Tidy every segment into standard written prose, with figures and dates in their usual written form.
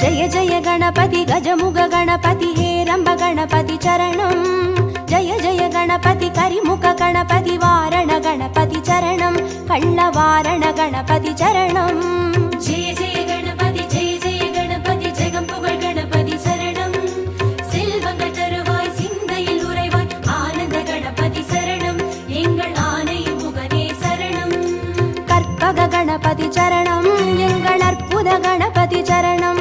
जय जय गणपति गजमुग गणपति हेरंब गणपति चरणं जय जय गणपति करिमुख गणपति वारण गणपति चरणं कल्लवारण गणपति चरणं जय जय गणपति जगம்புகழ் गणपति शरणं செல்வங்கள் தருவாய் சிந்தையில் உறைவாய் ஆனந்த கணபதி சரணம் எங்கள் ஆனை முகனே சரணம் கற்பக गणपति चरणं எங்கள் அற்புத गणपति चरणं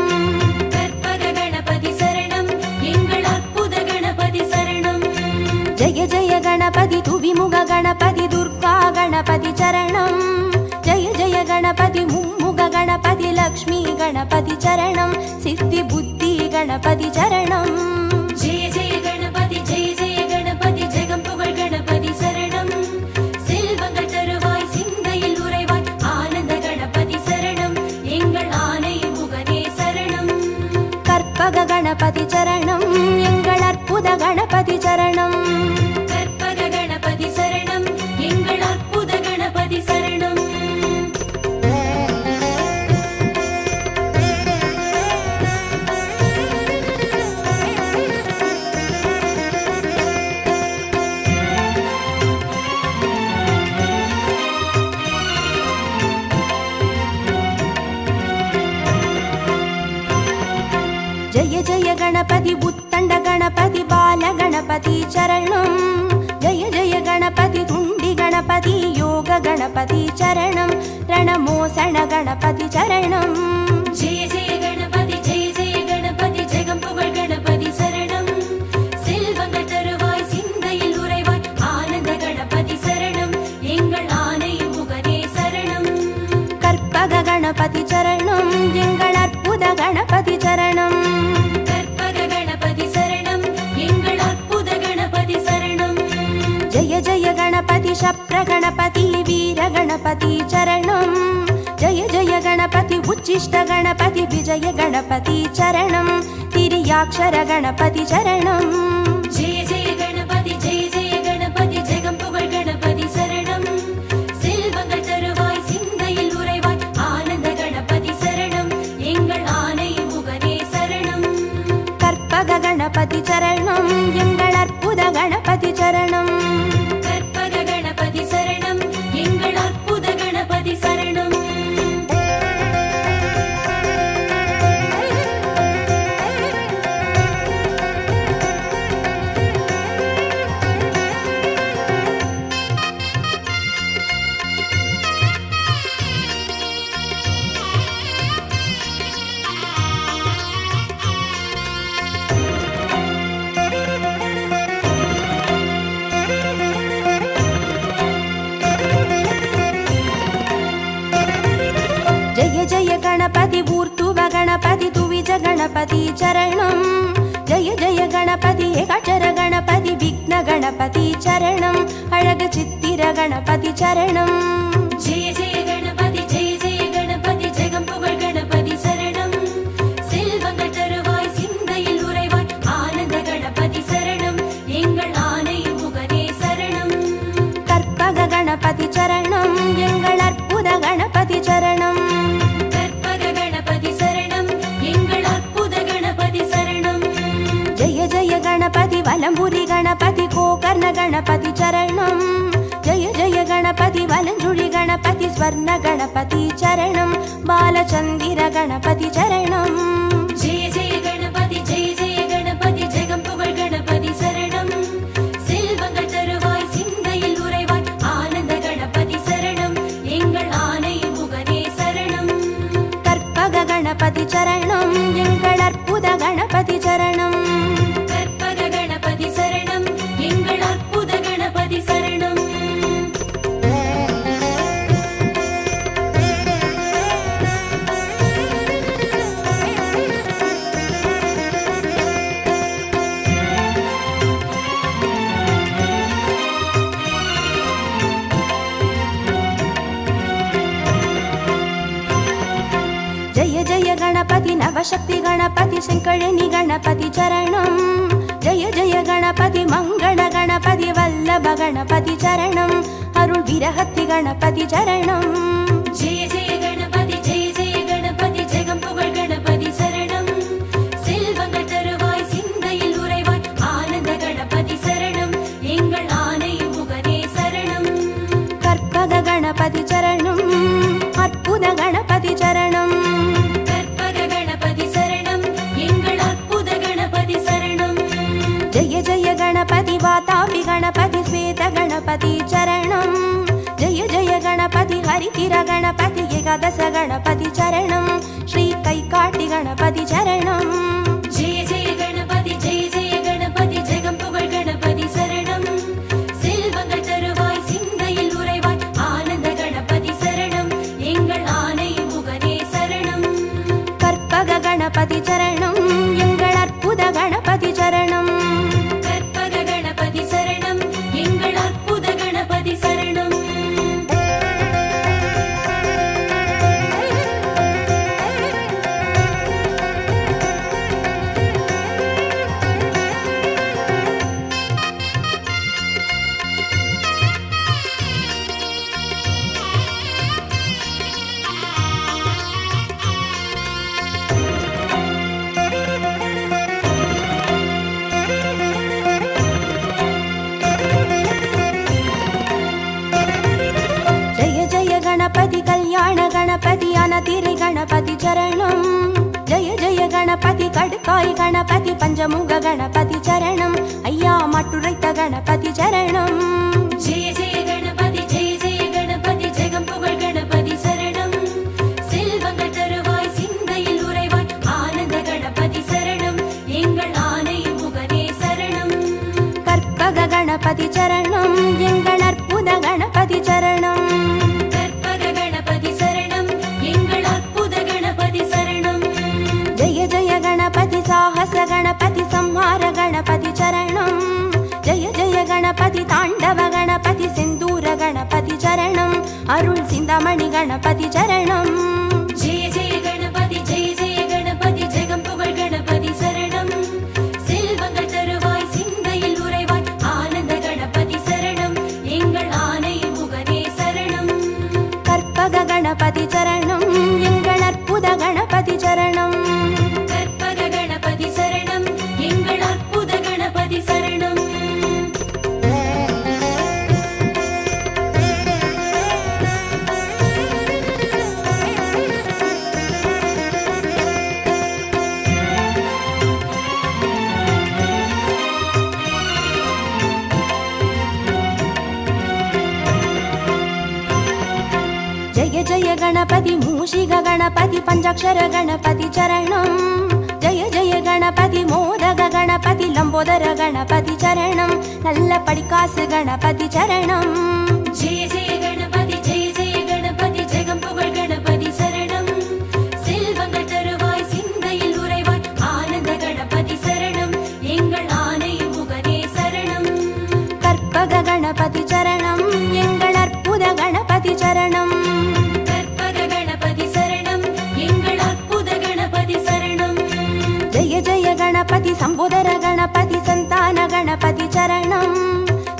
கற்பக गणपति சரணம் எங்கள் அற்புத गणपति சரணம் जय जय गणपति तुविमुग गणपति दुर्गा गणपति चरणं जय जय गणपति मुम्मुग गणपति लक्ष्मी गणपति चरणं सिद्धि बुद्धि गणपति चरणं जय जय गणपति जगம்புகழ் गणपति शरणं செல்வங்கள் தருவாய் சிந்தையில் உறைவாய் ஆனந்த கணபதி சரணம் எங்கள் ஆனை முகனே சரணம் கற்பக गणपति चरणं எங்கள் அற்புத गणपति चरणं கற்பக गणपति சரணம் எங்கள் அற்புத கணபதி சரணம் जय जय गणपति बुत्तंड गणपति बाल गणपति चरणं जय जय गणपति तुंडी गणपति योग गणपति चरणं रणमोसण गणपति चरणं जय जय गणपति जगம்புகழ் गणपति शरणं செல்வங்கள் தருவாய் சிந்தையில் உறைவாய் ஆனந்த கணபதி சரணம் எங்கள் ஆனை முகனே சரணம் கற்பக गणपति चरणं எங்கள் அற்புத गणपति चरणं கற்பக गणपति சரணம் எங்கள் அற்புத கணபதி சரணம் जय जय गणपति शप्र गणपति वीर गणपति चरणं जय जय गणपति उच्चिष्ट गणपति विजय गणपति चरणं तिर्याक्षर गणपति चरणं जय जय गणपति जगம்புகழ் गणपति शरणं செல்வங்கள் தருவாய் சிந்தையில் உறைவாய் ஆனந்த கணபதி சரணம் எங்கள் ஆனை முகனே சரணம் கற்பக गणपति चरणं எங்கள் அற்புத गणपति चरणं கற்பக गणपति சரணம் எங்கள் அற்புத கணபதி சரணம் जय जय गणपति ऊर्ध्व गणपति तुविज गणपति चरणं जय जय गणपति एकाक्षर गणपति विघ्न गणपति चरणं अழக சித்திர गणपति चरणं जय जय गणपति जगம்புகழ் गणपति शरणं செல்வங்கள் தருவாய் சிந்தையில் உறைவாய் ஆனந்த கணபதி சரணம் எங்கள் ஆனை முகனே சரணம் கற்பக गणपति चरणं எங்கள் அற்புத गणपति चरणं கற்பக गणपति சரணம் எங்கள் அற்புத கணபதி சரணம் जय जय गणपति वलंबुरी गणपति गोकर्ण गणपति चरणं जय जय गणपति वलंजुळि गणपति स्वर्ण गणपति चरणं बालचंदिर गणपति चरणं जय जय गणपति जगம்புகழ் गणपति शरणं செல்வங்கள் தருவாய் சிந்தையில் உறைவாய் ஆனந்த கணபதி சரணம் எங்கள் ஆனை முகனே சரணம் கற்பக गणपति चरणं எங்கள் அற்புத गणपति चरणं கற்பக गणपति சரணம் எங்கள் அற்புத கணபதி சரணம் जय जय गणपति नवशक्ति गणपति शंकरनि गणपति चरणं जय जय गणपति मंगल गणपति वल्लभ गणपति चरणं अरुள் विरहति गणपति चरणं जय जय गणपति जगம்புகழ் गणपति शरणं गणपति श्वेत गणपति चरणं जय जय गणपति हरितिर गणपति एकादश गणपति चरणं श्री कैकाटि गणपति चरणं जय जय गणपति जगं पुगழ் गणपति சரணம் செல்வங்கள் தருவாய் சிந்தையில் உறைவாய் ஆனந்த கணபதி சரணம் எங்கள் ஆனை முகனே சரணம் கற்பக गणपति चरणं எங்கள் அற்புத गणपति चरणं கற்பக கணபதி சரணம் எங்கள் அற்புத கணபதி சரணம் गणपति कल्याण गणपति अनतिरि गणपति चरणं जय जय गणपति कड्काय गणपति पंचमुख गणपति चरणं अय्या मट्टुरैत्त गणपति चरणं जय जय गणपति जगं पुगழ் गणपति சரணம் செல்வங்கள் தருவாய் சிந்தையில் உறைவாய் ஆனந்த கணபதி சரணம் எங்கள் ஆனை முகனே சரணம் கற்பக गणपति चरणं எங்கள் அற்புத गणपति चरणं गणपति साहस गणपति संहार गणपति चरणं जय जय गणपति ताण्डव गणपति सिन्दूर गणपति चरणं अरुள் सिन्दमणि गणपति चरणं जय जय गणपति जगं पुगழ் गणपति சரணம் செல்வங்கள் தருவாய் சிந்தையில் உறைவாய் ஆனந்த கணபதி சரணம் எங்கள் ஆனை முகனே சரணம் கற்பக गणपति चरणं எங்கள் அற்புத गणपति चरणं சரணம் எங்கள் அற்புத கணபதி சரணம் जय जय गणपति मूषिक गणपति पंचाक्षर गणपति चरणं जय जय गणपति मोदक गणपति लंबोदर गणपति चरणं नल्ल पडिकासु गणपति चरणं जय जय गणपति जगं पुगழ் गणपति சரணம் செல்வங்கள் தருவாய் சிந்தையில் உறைவாய் ஆனந்த கணபதி சரணம் எங்கள் ஆனை முகனே சரணம் கற்பக गणपति चरणं எங்கள் அற்புத गणपति चरणं கற்பக கணபதி சரணம் எங்கள் அற்புத கணபதி சரணம் जय जय गणपति संबोधर गणपति संतान गणपति चरणं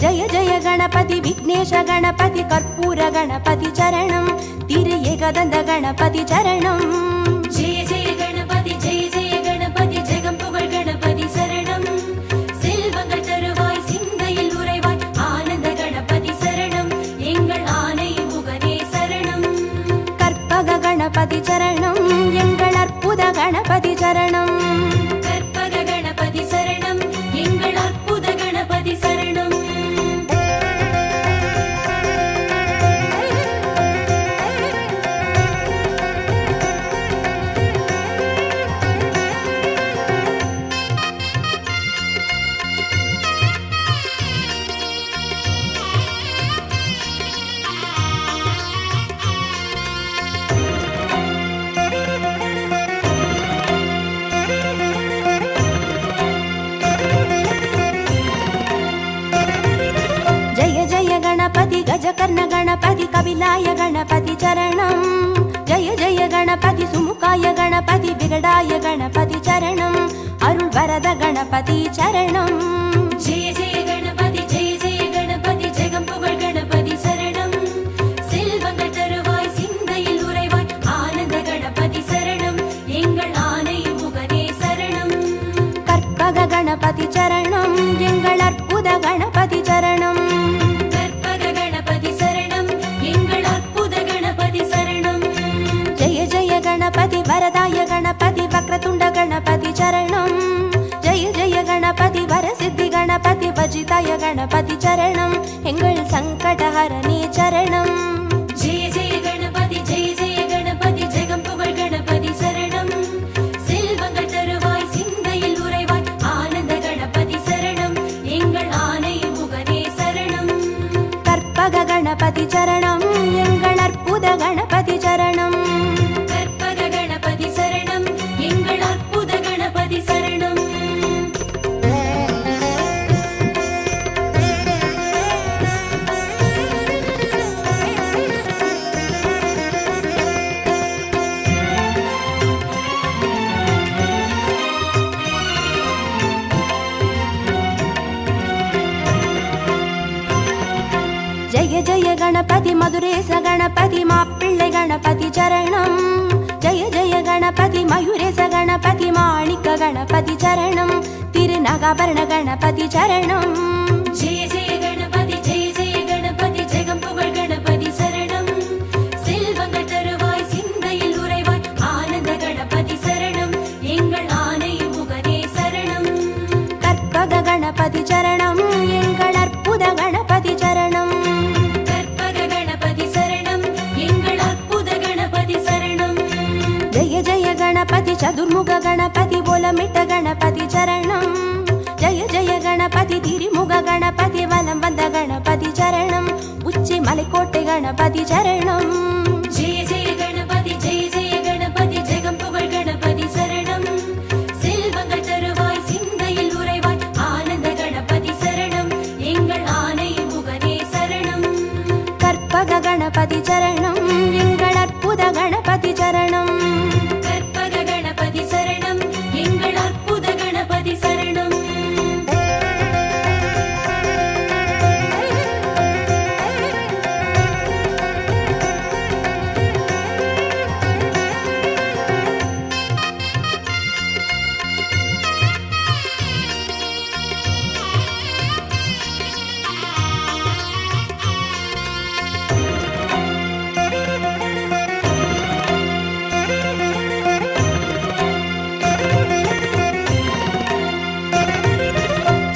जय जय गणपति विघ्नेश गणपति कर्पूर गणपति चरणं तिरु एकदन्त गणपति चरणं जय जय गणपति जगं पुगழ் गणपति சரணம் செல்வங்கள் தருவாய் சிந்தையில் உறைவாய் ஆனந்த கணபதி சரணம் எங்கள் ஆனை முகனே சரணம் கற்பக गणपति चरणं எங்கள் அற்புத गणपति चरणं கற்பக கணபதி சரணம் எங்கள் அற்புத கணபதி சரணம் गणपति गजकर्ण गणपति कपिलाय गणपति चरणं जय जय गणपति सुमुखाय गणपति विगडाय गणपति चरणं अरुள் वरद गणपति चरणं जय जय गणपति जगं पुगழ் गणपति சரணம் செல்வங்கள் தருவாய் சிந்தையில் உறைவாய் ஆனந்த கணபதி சரணம் எங்கள் ஆனை முகனே சரணம் கற்பக गणपति चरणं எங்கள் அற்புத गणपति चरणं गणपति वरदाय गणपति वक्रतुंड गणपति चरणं जय जय गणपति वरसिद्धि கணபதி சரணம் எங்கள் சங்கடஹரணே சரணம். ஜெய ஜெய கணபதி ஜெய ஜெய கணபதி ஜெகம் புகழ் கணபதி சரணம். செல்வங்கள் தருவாய் சிந்தையில் உறைவாய் ஆனந்த கணபதி சரணம் எங்கள் ஆனை முகனே சரணம். கற்பக கணபதி சரணம் எங்கள் அற்புத கணபதி சரணம். கற்பக கணபதி சரணம் எங்கள் அற்புத கணபதி சரணம். ஜெய ஜெய கணபதி மதுரேச கணபதி மாப்பிள்ளை கணபதி சரணம். ஜெய ஜெய கணபதி மயூரேச கணபதி மாணிக்க கணபதி சரணம். திருநகாபரண கணபதி சரணம். ஜெய ஜெய கணபதி ஜெய ஜெய கணபதி ஜெகம் புகழ் கணபதி சரணம். செல்வங்கள் தருவாய் சிந்தையில் உறைவாய் ஆனந்த கணபதி சரணம் எங்கள் ஆனை முகனே சரணம். கற்பக கணபதி சரணம் எங்கள் அற்புத கணபதி சரணம். கற்பக கணபதி சரணம் எங்கள் அற்புத கணபதி சரணம். ஜெய ஜெய கணபதி சதுர்முக கணபதி போலமிட்ட கணபதி சரணம். ஜெய ஜெய கணபதி திரிமுக கணபதி வலம் வந்த கணபதி சரணம். உச்சி மலைக்கோட்டை கணபதி சரணம். ஜெய ஜெய கணபதி ஜெய ஜெய கணபதி ஜெகம் புகழ் கணபதி சரணம். செல்வங்கள் தருவாய் சிந்தையில் உறைவாய் ஆனந்த கணபதி சரணம் எங்கள் ஆனை முகனே சரணம். கற்பக கணபதி சரணம் எங்கள் அற்புத கணபதி சரணம். கற்பக கணபதி சரணம் எங்கள் அற்புத கணபதி சரணம்.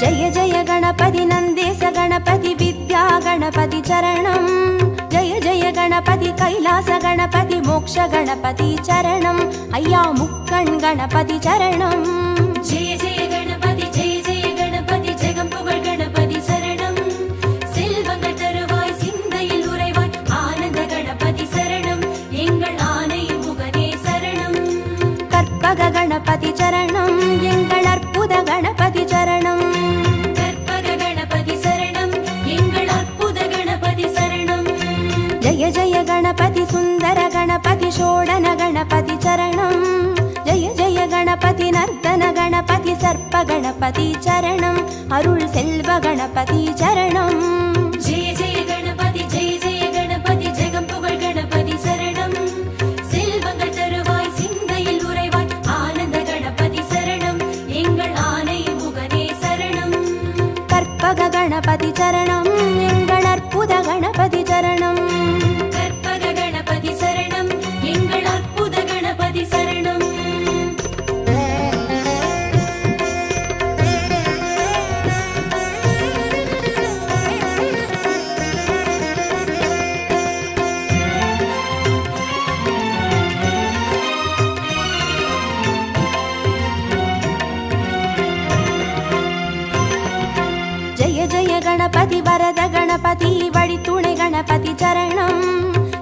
ஜெய ஜெய கணபதி நந்தேச கணபதி வித்யா கணபதி சரணம். ஜெய ஜெய கணபதி கைலாச கணபதி மோக்ஷ கணபதி சரணம். ஐயா முக்கண் கணபதி சரணம். ஜெய ஜெய கணபதி ஜெய ஜெய கணபதி ஜெகம் புகழ் கணபதி சரணம். செல்வங்கள் தருவாய் சிந்தையில் உறைவாய் ஆனந்த கணபதி சரணம் எங்கள் ஆனை முகனே சரணம். கற்பக கணபதி சரணம் எங்கள் அற்புத கணபதி சரணம். கற்பக கணபதி சரணம் எங்கள் அற்புத கணபதி சரணம். ஜெய ஜெய கணபதி சுந்தர கணபதி சோடன கணபதி சரணம். ஜெய ஜெய கணபதி நர்த்தன கணபதி சர்ப்ப கணபதி சரணம். அருள் செல்வ கணபதி சரணம். ஜெய ஜெய கணபதி ஜெய ஜெய கணபதி ஜெகம் புகழ் கணபதி சரணம். செல்வங்கள் தருவாய் சிந்தையில் உறைவாய் ஆனந்த கணபதி சரணம் எங்கள் ஆனை முகனே சரணம். கற்பக கணபதி சரணம் எங்கள் அற்புத கணபதி சரணம். கற்பக கணபதி சரணம் எங்கள் அற்புத கணபதி சரணம். ஜெய ஜெய கணபதி வரத கணபதி வழித்துணை கணபதி சரணம்.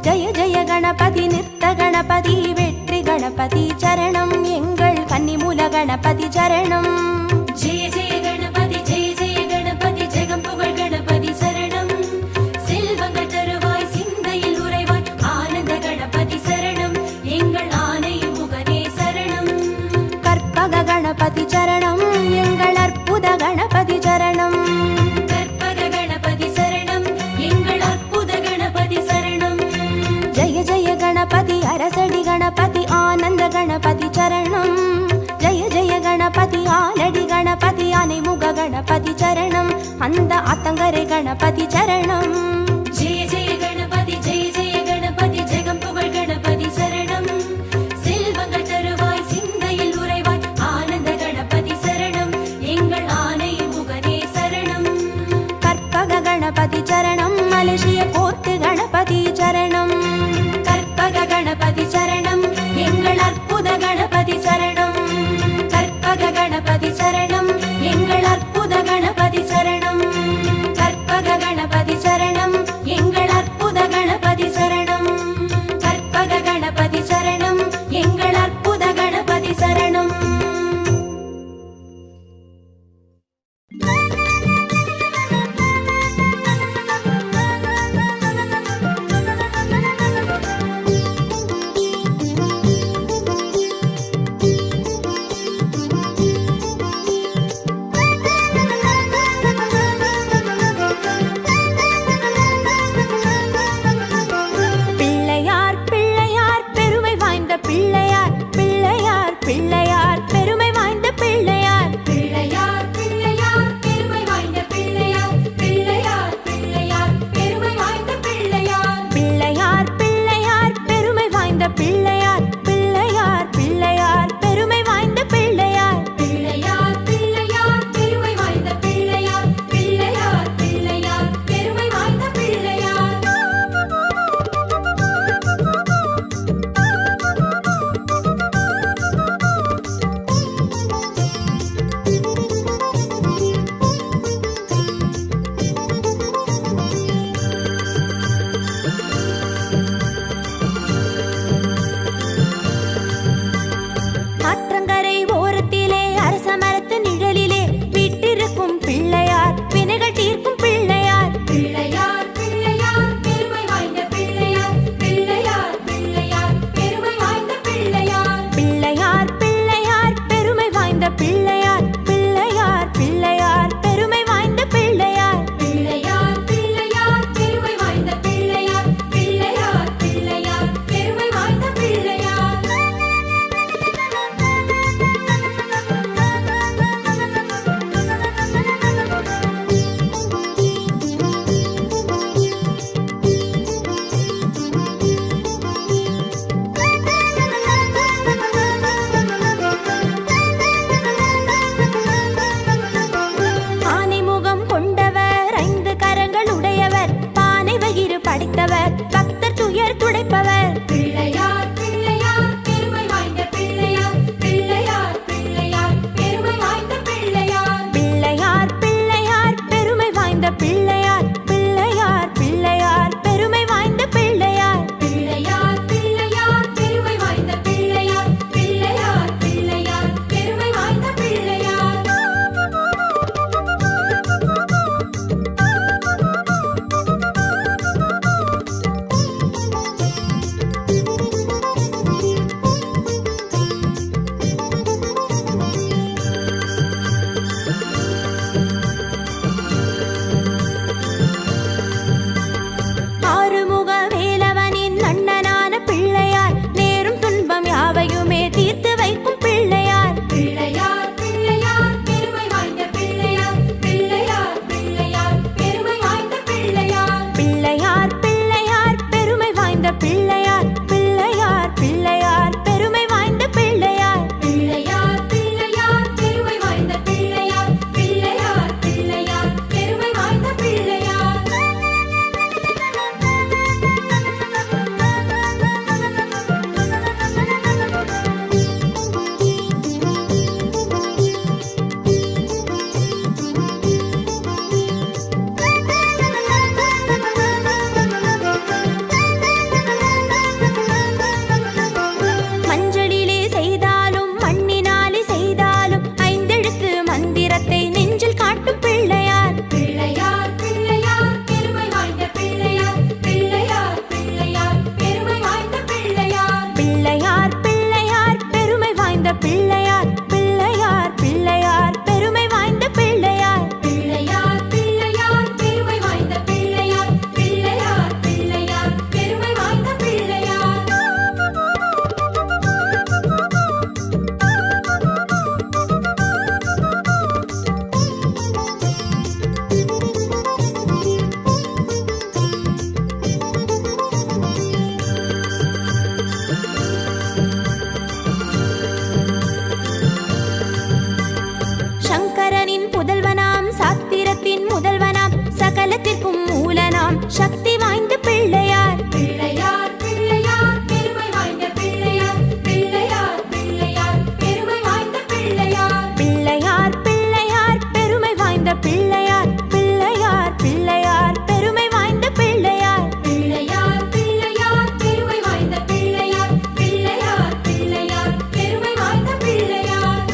ஜெய ஜெய கணபதி நிறுத்த கணபதி வெற்றி கணபதி சரணம் எங்கள் கன்னிமூல கணபதி சரணம். ஜெய ஜெய கணபதி ஜெய ஜெய கணபதி ஜெகம் புகழ் கணபதி சரணம். செல்வங்கள் தருவாய் சிந்தையில் உறைவாய் ஆனந்த கணபதி சரணம் எங்கள் ஆனை முகனே சரணம். கற்பக கணபதி சரணம் எங்கள் அற்புத கணபதி சரணம். கற்பக கணபதி சரணம் எங்கள் அற்புத கணபதி சரணம். ஜெய ஜெய கணபதி அரசடி கணபதி ஆனந்த கணபதி சரணம். ஜெய ஜெய கணபதி ஆலடி கணபதி அனைமுக கணபதி சரணம். அந்த ஆத்தங்கரை கணபதி சரணம். ஜெய ஜெய கணபதி ஜெய ஜெய கணபதி ஜெகம் புகழ் கணபதி சரணம். செல்வங்கள் தருவாய் சிந்தையில் உறைவாய் ஆனந்த கணபதி சரணம் எங்கள் ஆனை முகனே சரணம். சகலத்திற்கும் மூலனாம் சக்தி வாய்ந்த பிள்ளையார். பிள்ளையார் பிள்ளையார் பெருமை வாய்ந்த பிள்ளையார். பிள்ளையார் பிள்ளையார் பெருமை வாய்ந்த பிள்ளையார். பிள்ளையார் பிள்ளையார் பெருமை வாய்ந்த பிள்ளையார். பிள்ளையார் பிள்ளையார் பெருமை வாய்ந்த பிள்ளையார். பிள்ளையார் பிள்ளையார் பெருமை வாய்ந்த பிள்ளையார். பிள்ளையார் பிள்ளையார் பெருமை வாய்ந்த பிள்ளையார்.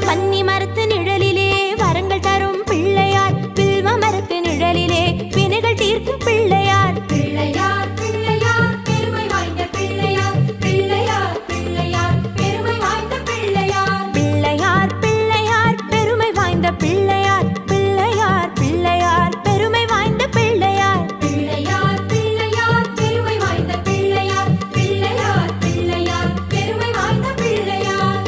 பன்னி மரத்து நிழலிலே வரங்கள் தரும் பிள்ளையார். வில்வ மரத்து நிழலிலே வினைகள் தீர்க்கும் பிள்ளையார். பிள்ளையார் பிள்ளையார் பெருமை வாய்ந்த பிள்ளையார். பிள்ளையார் பிள்ளையார் பெருமை வாய்ந்த பிள்ளையார். பிள்ளையார் பிள்ளையார் பெருமை வாய்ந்த பிள்ளையார். பிள்ளையார் பிள்ளையார் பெருமை வாய்ந்த பிள்ளையார். பிள்ளையார் பிள்ளையார் பெருமை வாய்ந்த பிள்ளையார். பிள்ளையார் பிள்ளையார் பெருமை வாய்ந்த பிள்ளையார்.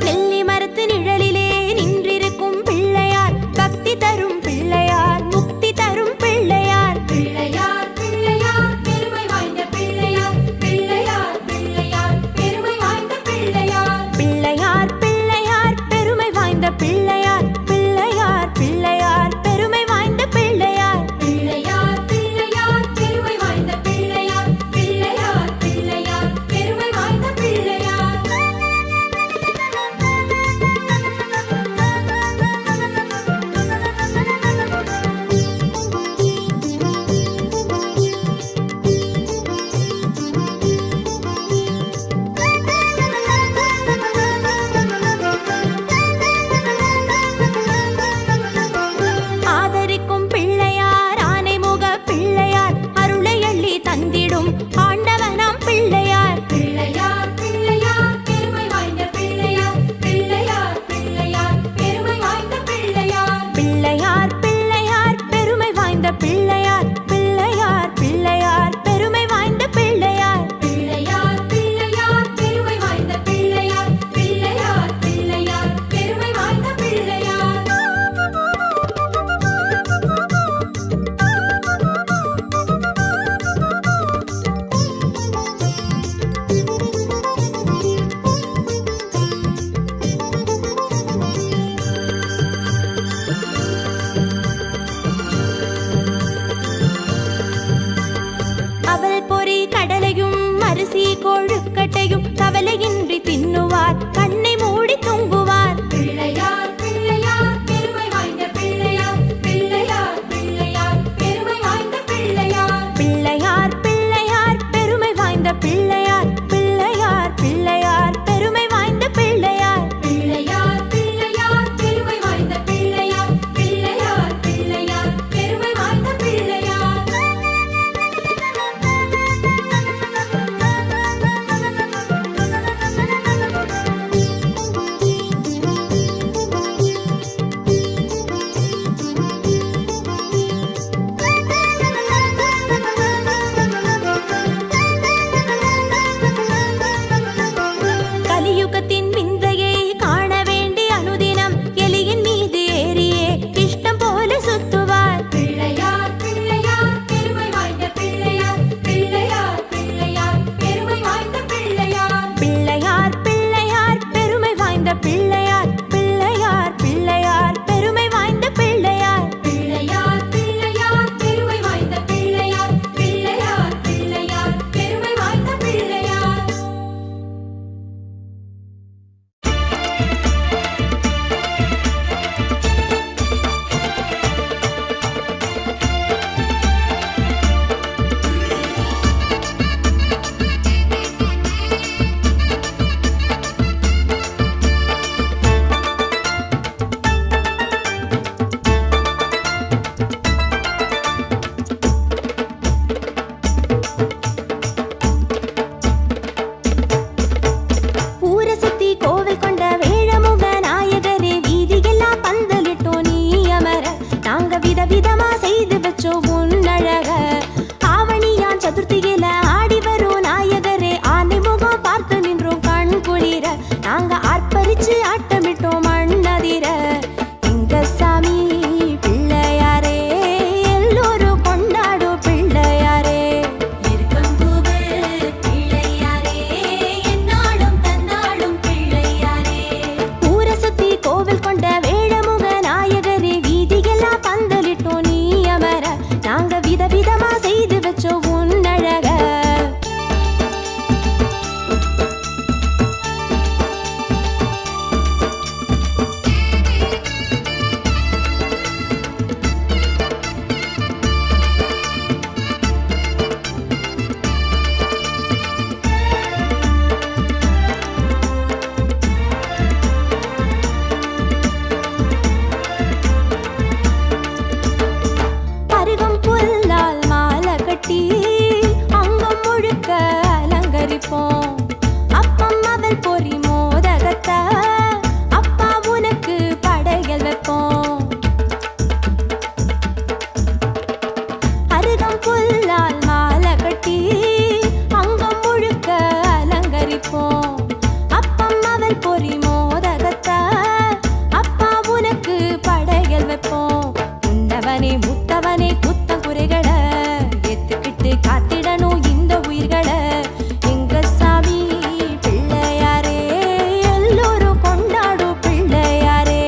நெல்லி மரத்து நிழலிலே நின்றிருக்கும் பிள்ளையார். பக்தி தரும் பிள்ளையார். முக்தி தரும் பிள்ளையார். பிள்ளையார் பிள்ளையார் பெருமை வாய்ந்த பிள்ளையார். பிள்ளையார் பிள்ளையார் பெருமை வாய்ந்த பிள்ளையார். பிள்ளையார் பிள்ளையார் பெருமை வாய்ந்த பிள்ளையார். பிள்ளையார் பிள்ளையார் பெருமை வாய்ந்த பிள்ளையார். பிள்ளையார் பிள்ளையார் பெருமை வாய்ந்த பிள்ளையார். பிள்ளையார் பிள்ளையார் பெருமை வாய்ந்த பிள்ளையார். ஆதரிக்கும் பிள்ளையார். ஆனைமுக பிள்ளையார். அருளை அள்ளி தந்திடும் ஆண்டவனாம் பிள்ளையார். பிள்ளையார் பிள்ளையார் பெருமை வாய்ந்த பிள்ளையார். பிள்ளையார் பிள்ளையார் பெருமை வாய்ந்த பிள்ளையார். பிள்ளையார் பிள்ளையார் பெருமை வாய்ந்த பிள்ளையார். பிள்ளையார் பிள்ளையார் பெருமை வாய்ந்த பிள்ளையார். பிள்ளையார் பிள்ளையார் பெருமை வாய்ந்த பிள்ளையார். பிள்ளையார் பிள்ளையார் பெருமை வாய்ந்த பிள்ளையார். அவல் பொறி கடலையும் அரிசி கொழுக்கட்டையும் கவலையின்றி தின்னுவார். கண்ணை மூடி தூங்குவார். பிள்ளையார் பிள்ளையார் பெருமை வாய்ந்த பிள்ளையார். பிள்ளையார் பிள்ளையார் பெருமை வாய்ந்த பிள்ளையார். பிள்ளையார் பிள்ளையார் பெருமை வாய்ந்த பிள்ளையார். பிள்ளையார் பிள்ளையார் பெருமை வாய்ந்த பிள்ளையார். பிள்ளையார் பிள்ளையார் பெருமை வாய்ந்த பிள்ளையார். பிள்ளையார் பிள்ளையார் பெருமை வாய்ந்த பிள்ளையார். விதவிதமா செய்து வச்சோம் உன்னழக. ஆவணியான் சதுர்த்தியில ஆடி வரும் நாயகரே, ஆனை முகம் பார்த்து நின்றோம் கண் குளிர. நாங்க ஆர்ப்பரிச்சு ஆட்டமிட்டோம் மண்ணதிர. எங்க சாமி பிள்ளையாரே, எல்லோரும் கொண்டாடும் பிள்ளையாரே. இருக்கம்பூவு பிள்ளையாரே, எந்நாளும் தன்னாளும் பிள்ளையாரே. ஊரை சுத்தி கோவில் கொண்ட வேழமுக நாயகரே, வீதியெல்லாம் பந்தலிட்டோம் நீ அமர. நாங்க விதவிதமா செய்து வச்சோம் உன்னழக. அருகம் புல்லால் மாலை கட்டி அங்கம் முழுக்க அலங்கரிப்போம். அப்பம் அவள் பொறி மோதகத்தை அப்பா உனக்கு படையல் வைப்போம். அருகம் புல்லால் மாலை கட்டி அங்கம் முழுக்க அலங்கரிப்போம். அப்பம் அவள் பொறி மோதகத்தை அப்பா உனக்கு படையல் வைப்போம். உன்னவனே முத்தவனே குத்தம் குறைகளை எத்துக்கிட்டு காத்திடணும் இந்த உயிர்களை. எங்க சாமி பிள்ளையாரே, எல்லோரும் கொண்டாடும் பிள்ளையாரே.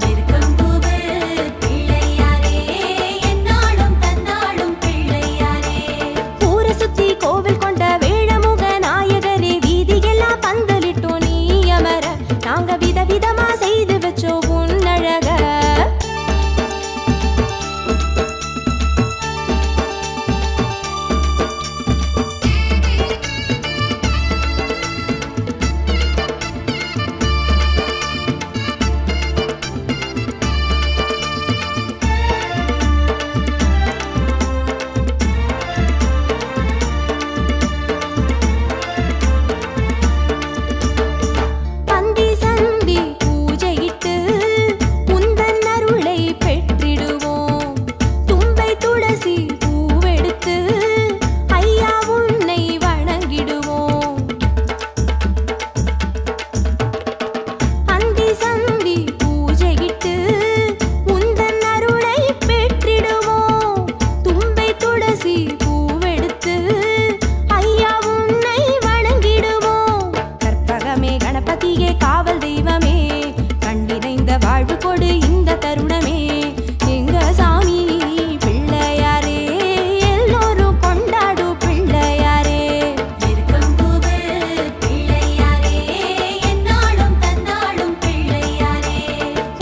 இருக்கம்பூவு பிள்ளையாரே, எந்நாளும் தன்னாளும் பிள்ளையாரே. ஊரை சுத்தி கோவில் கொண்ட வேழமுக நாயகரே, வீதியெல்லாம் பந்தலிட்டோம் நீ அமர. நாங்க விதவிதமா செய்து வச்சோம் உன்னழக. பந்தி சந்தி பூஜையிட்டு உந்தன் அருளை பெற்றிடுவோம். தும்பை துளசி பூவெடுத்து ஐயா உன்னை வணங்கிடுவோம். பந்தி சந்தி பூஜையிட்டு உந்தன் அருளை பெற்றிடுவோம். தும்பை துளசி பூவெடுத்து ஐயா உன்னை வணங்கிடுவோம். கற்பகமே கணபதியே காவல் தெய்வமே, கண்டிணைந்த வாழ்வு கொடு இந்த தருணமே. எங்க சாமி பிள்ளையாரே, எல்லோரும் கொண்டாடும் பிள்ளையாரே. இருக்கம்பூவு பிள்ளையாரே, எந்நாளும் தன்னாளும் பிள்ளையாரே.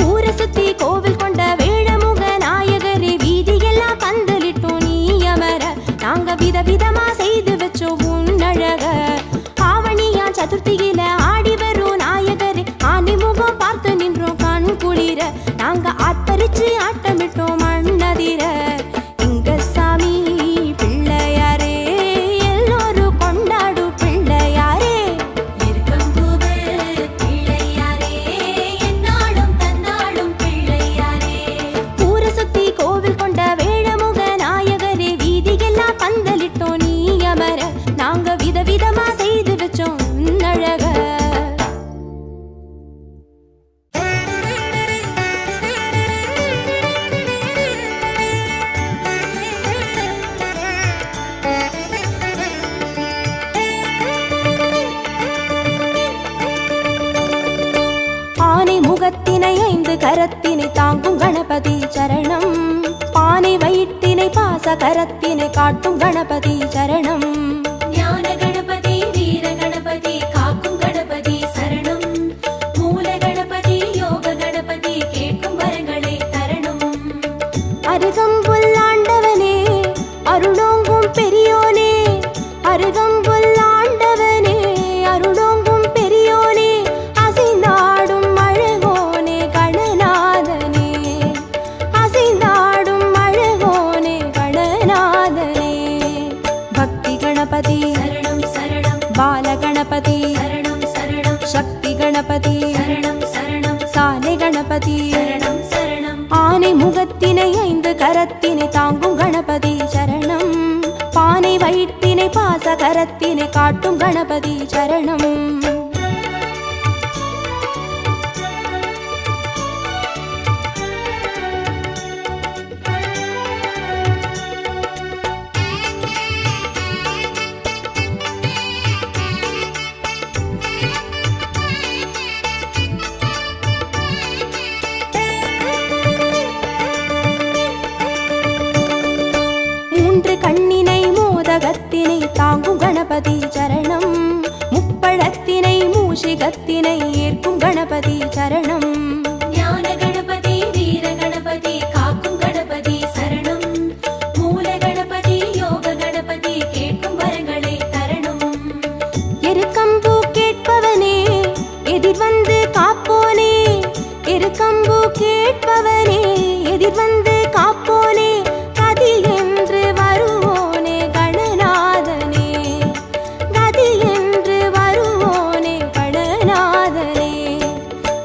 ஊரை சுத்தி கோவில் கொண்ட வேழமுக நாயகரே, வீதியெல்லாம் பந்தலிட்டோம் நீ அமர. நாங்க விதவிதமா செய்து வச்சோம் உன்னழக. ஆவணியான் சதுர்த்தியில ஆடி வரும் நாயகரே, ஆனை முகம் பார்த்து நின்றோம் கண் குளிர. நாங்க ஆர்ப்பரிச்சு ஆட்டமிட்டோம் மண்ணதிர. எங்க சாமி பிள்ளையாரே, எல்லோரும் கொண்டாடும் பிள்ளையாரே. இருக்கம்பூவு பிள்ளையாரே, எந்நாளும் தன்னாளும் பிள்ளையாரே. ஊரை சுத்தி கோவில் கொண்ட வேழமுக நாயகரே, வீதியெல்லாம் பந்தலிட்டோம் நீ அமர. நாங்க விதவிதமா செய்து வச்சோம் உன்னழக. ஆனை முகத்தினை 5 கரத்தினை தாங்கும் கணபதி சரணம். பானை வயிற்றினை பாச கரத்தினை காட்டும் கணபதி சரணம். ஞான கணபதி வீர கணபதி காக்கும் கணபதி சரணம். மூல கணபதி யோக கணபதி கேட்கும் வரங்களை தரணும். அருகம்புல் ஆண்டவனே, அருளோங்கும் பெரியோனே. அருகம்புல் ஆண்டவனே, அருளோங்கும் பெரியோனே. அசைந்தாடும் அழகோனே கணநாதனே. அசைந்தாடும் அழகோனே கணநாதனே. பக்தி கணபதி சரணம் சரணம் பால கணபதி சரணம் சரணம் சக்தி கணபதி சரணம் சரணம் சாலை கணபதி சரணம் சரணம் ஆனை முகத்தினை 5 கரத்தினை தாங்கும் கணபதி சரணம். பானை வயிற்றினை பாச கரத்தினை காட்டும் கணபதி சரணம். கண்ணினை மோதகத்தினை தாங்கும் கணபதி சரணம். முப்பழத்தினை மூஷிகத்தினை ஏற்கும் கணபதி சரணம். ஞான கணபதி வீர கணபதி காக்கும் கணபதி சரணம். மூல கணபதி யோக கணபதி கேட்கும் வரங்களை தரணும். எருக்கம்பூ கேட்பவனே எதிர் வந்து காப்போனே. எருக்கம்பூ கேட்பவனே எதிர் வந்து காப்போனே. கதி என்று வருவோனே கணநாதனே. கதி என்று வருவோனே கணநாதனே.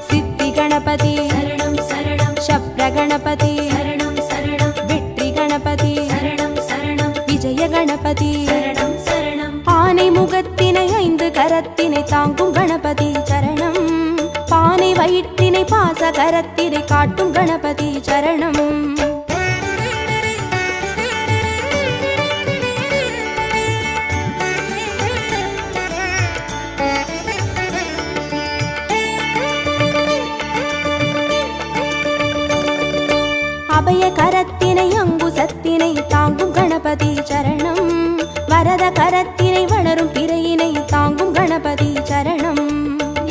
சித்தி கணபதி சரணம் சரணம். சப்ர கணபதி சரணம் சரணம். வெற்றி கணபதி சரணம் சரணம். விஜய கணபதி சரணம் சரணம். ஆனை முகத்தினை 5 கரத்தினை தாங்கும் கணபதி சரணம். பானை வயிற்றினை பாச கரத்தினை காட்டும் கணபதி சரணம். அபய கரத்தினை அங்குசத்தினை தாங்கும் கணபதி சரணம். வரத கரத்தினை வளரும் பிறையினை தாங்கும் கணபதி சரணம்.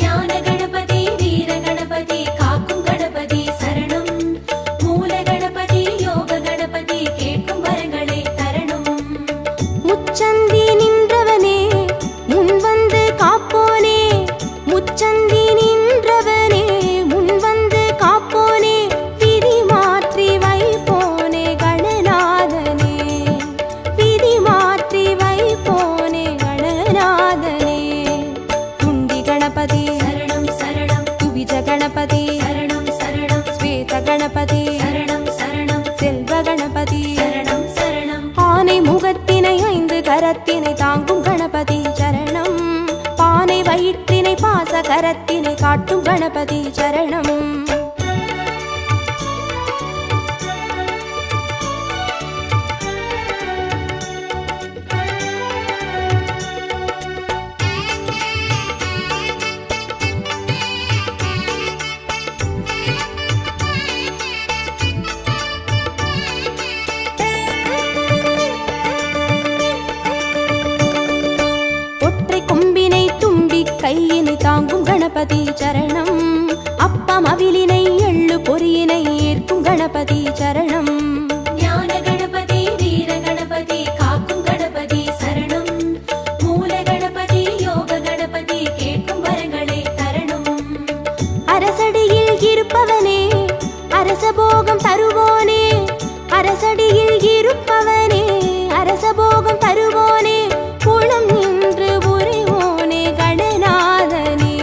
ஞான கணபதி வீர கணபதி காக்கும் கணபதி சரணம். மூல கணபதி யோக கணபதி கேட்கும் வரங்களை தரணும். முச்சந்தி நின்றவனே முன் வந்து காப்போனே. முச்சந்தி நின்றவனே முன் வந்து காப்போனே. விதி மாற்றி வைப்போனே கணநாதனே. விதி மாற்றி வைப்போனே கணநாதனே. துண்டி கணபதி சரணம் சரணம். துவிஜ கணபதி சரணம் சரணம். ஸ்வேத கணபதி சரணம் சரணம். செல்வ கணபதி சரணம் சரணம். ஆனை முகத்தினை 5 கரத்தினை தாங்கும் கணபதி சரணம். பானை வயிற்றினை பாச கரத்தினை காட்டும் கணபதி சரணம். ஒற்றை கொம்பினை தும்பி கையினை தாங்கும் கணபதி சரணம். அப்பம் அவிலினை எள்ளு பொறியினை ஏற்கும் கணபதி சரணம். ஞான கணபதி வீர கணபதி காக்கும் கணபதி சரணம். மூல கணபதி யோக கணபதி கேட்கும் வரங்களை தரணும். அரசடியில் இருப்பவனே அரசபோகம் தருவோனே. அரசடியில் இருப்பவனே அரசபோகம் தருவோனே. குளம் நின்று புரிவோனே கணநாதனே.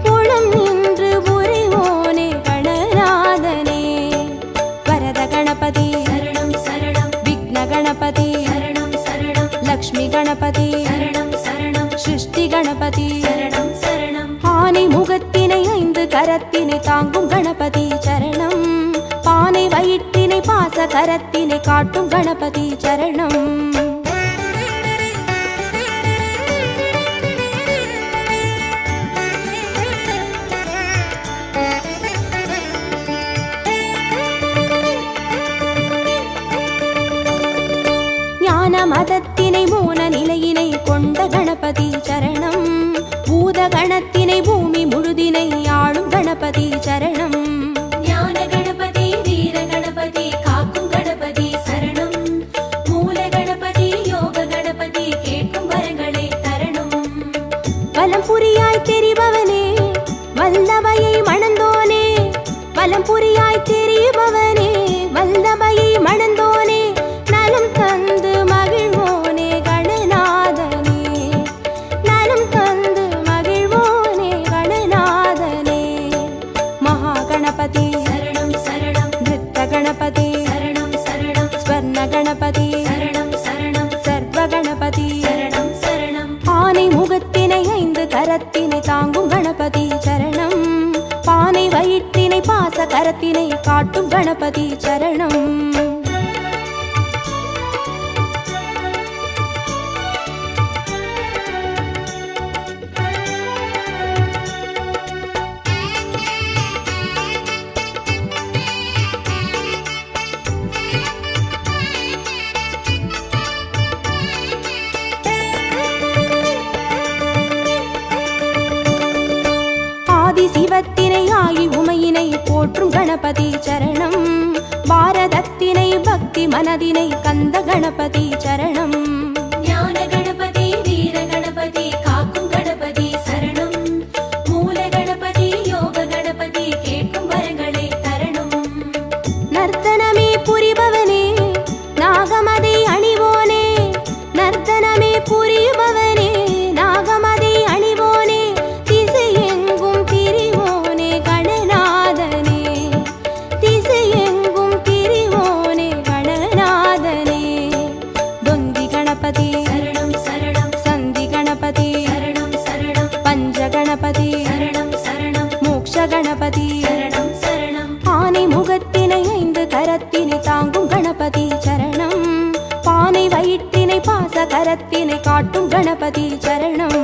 குளம் நின்று புரிவோனே கணநாதனே. வரத கணபதி சரணம் சரணம். விக்ன கணபதி சரணம் சரணம். லக்ஷ்மி கணபதி சரணம் சரணம். சிருஷ்டி கணபதி சரணம் சரணம். ஆனை முகத்தினை 5 கரத்தினை தாங்கும் கணபதி சரணம். பானை வயிற்றினை பாச கரத்தினை காட்டும் கணபதி சரணம். ஞான மதத்தினை மோன நிலையினை கொண்ட கணபதி சரணம். பூத கணத்தினை பூமி முழுதினை ஆளும் கணபதி சரணம். ஞான கணபதி வீர கணபதி காக்கும் கணபதி சரணம். மூல கணபதி யோக கணபதி கேட்கும் வரங்களை தரணும். வலம் புரியாய் தெரிபவனே வல்லபையை மணந்தோனே. வலம் புரியாய் தெரிபவனே வல்லபையை மணந்தோனே. நலம் தந்து மகிழ்வோனே கணநாதனே. நலம் தந்து மகிழ்வோனே கணநாதனே. கணபதி சரணம் சரணம் சர்வ கணபதி சரணம் சரணம் ஆனை முகத்தினை 5 கரத்தினை தாங்கும் கணபதி சரணம் பானை வயிற்றினை பாச கரத்தினை காட்டும் கணபதி சரணம் சிவத்தினை ஆகி உமையினை போற்றும் கணபதி சரணம் பாரதத்தினை பக்தி மனதினை கந்த கணபதி சரணம் ஞான கணபதி வீர கணபதி காக்கும் கணபதி சரணம் மூல கணபதி யோக கணபதி கேட்கும் வரங்களை தரணும் நர்த்தனமே புரிபவனே நாகமதை அணிவோனே நர்த்தனமே புரிபவனே நாகமதை அணிவோனே திசையெங்கும் திரிவோனே கணநாதனே திசையெங்கும் திரிவோனே கணநாதனே தொந்தி கணபதி சரணம் சரணம் சந்தி கணபதி சரணம் சரணம் பஞ்ச கணபதி சரணம் சரணம் மோக்ஷ கணபதி சரணம் சரணம் ஆனை முகத்தினை 5 கரத்தினை தாங்கும் கணபதி சரணம் பானை வயிற்றினை பாச கரத்தினை காட்டும் கணபதி சரணம்